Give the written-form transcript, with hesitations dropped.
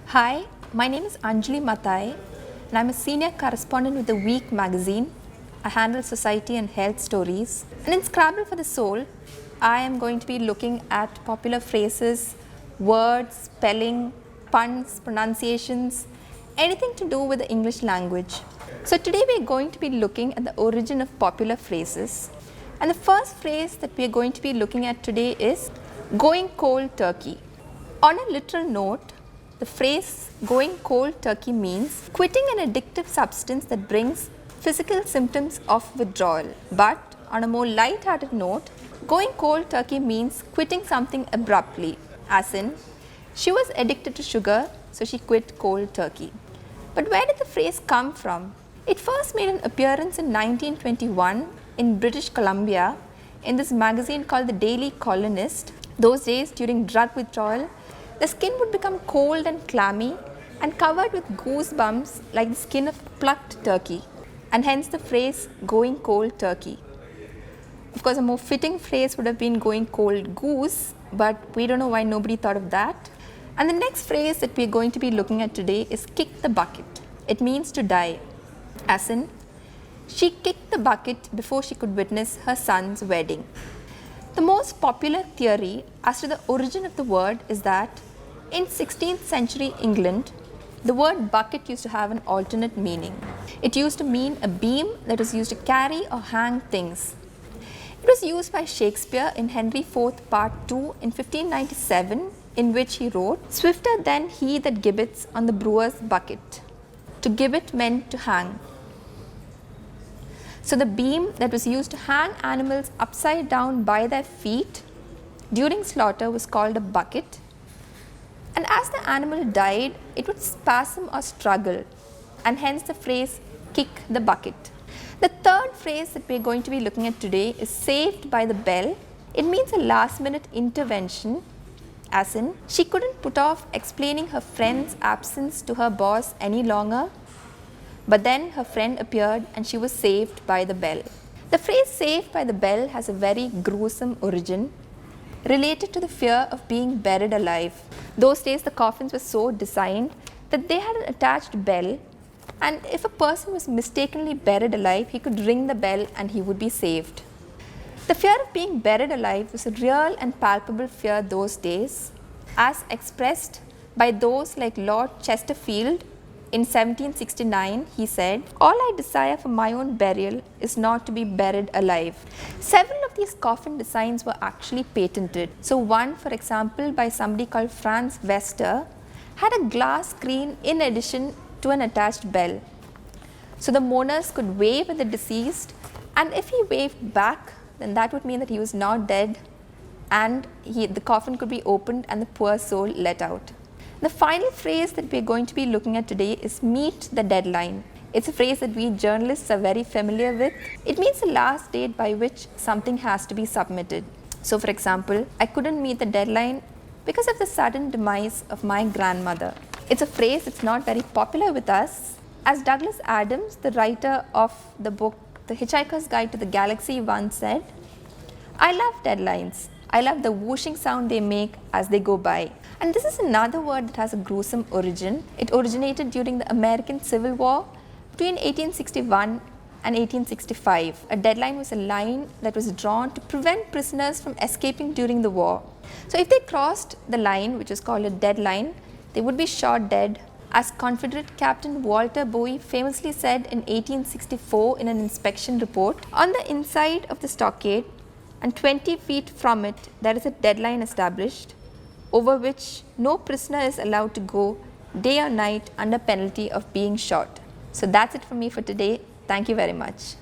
Hi, my name is Anjuly Mathai and I'm a senior correspondent with the Week magazine. I handle society and health stories. And in Scrabble for the Soul, I am going to be looking at popular phrases, words, spelling, puns, pronunciations, anything to do with the English language. So today we are going to be looking at the origin of popular phrases. And the first phrase that we are going to be looking at today is going cold turkey. On a literal note, the phrase going cold turkey means quitting an addictive substance that brings physical symptoms of withdrawal. But on a more light-hearted note, going cold turkey means quitting something abruptly, as in, she was addicted to sugar, so she quit cold turkey. But where did the phrase come from? It first made an appearance in 1921 in British Columbia in this magazine called the Daily Colonist. Those days, during drug withdrawal, the skin would become cold and clammy and covered with goosebumps like the skin of plucked turkey, and hence the phrase going cold turkey. Of course, a more fitting phrase would have been going cold goose, but we don't know why nobody thought of that. And the next phrase that we are going to be looking at today is kick the bucket. It means to die, as in, she kicked the bucket before she could witness her son's wedding. The most popular theory as to the origin of the word is that in 16th century England, the word bucket used to have an alternate meaning. It used to mean a beam that was used to carry or hang things. It was used by Shakespeare in Henry IV Part 2 in 1597, in which he wrote, "Swifter than he that gibbets on the brewer's bucket." To gibbet meant to hang. So the beam that was used to hang animals upside down by their feet during slaughter was called a bucket. And as the animal died, it would spasm or struggle, and hence the phrase kick the bucket. The third phrase that we are going to be looking at today is saved by the bell. It means a last minute intervention, as in, she couldn't put off explaining her friend's absence to her boss any longer, but then her friend appeared and she was saved by the bell. The phrase saved by the bell has a very gruesome origin related to the fear of being buried alive. Those days the coffins were so designed that they had an attached bell, and if a person was mistakenly buried alive, he could ring the bell and he would be saved. The fear of being buried alive was a real and palpable fear those days, as expressed by those like Lord Chesterfield. In 1769, he said, "All I desire for my own burial is not to be buried alive." Several of these coffin designs were actually patented. So one, for example, by somebody called Franz Wester, had a glass screen in addition to an attached bell. So the mourners could wave at the deceased, and if he waved back, then that would mean that he was not dead, and the coffin could be opened and the poor soul let out. The final phrase that we are going to be looking at today is meet the deadline. It's a phrase that we journalists are very familiar with. It means the last date by which something has to be submitted. So for example, I couldn't meet the deadline because of the sudden demise of my grandmother. It's a phrase that's not very popular with us. As Douglas Adams, the writer of the book The Hitchhiker's Guide to the Galaxy, once said, "I love deadlines. I love the whooshing sound they make as they go by." And this is another word that has a gruesome origin. It originated during the American Civil War between 1861 and 1865. A deadline was a line that was drawn to prevent prisoners from escaping during the war. So if they crossed the line, which is called a deadline, they would be shot dead. As Confederate Captain Walter Bowie famously said in 1864 in an inspection report, "On the inside of the stockade and 20 feet from it, there is a deadline established over which no prisoner is allowed to go day or night under penalty of being shot." So that's it from me for today. Thank you very much.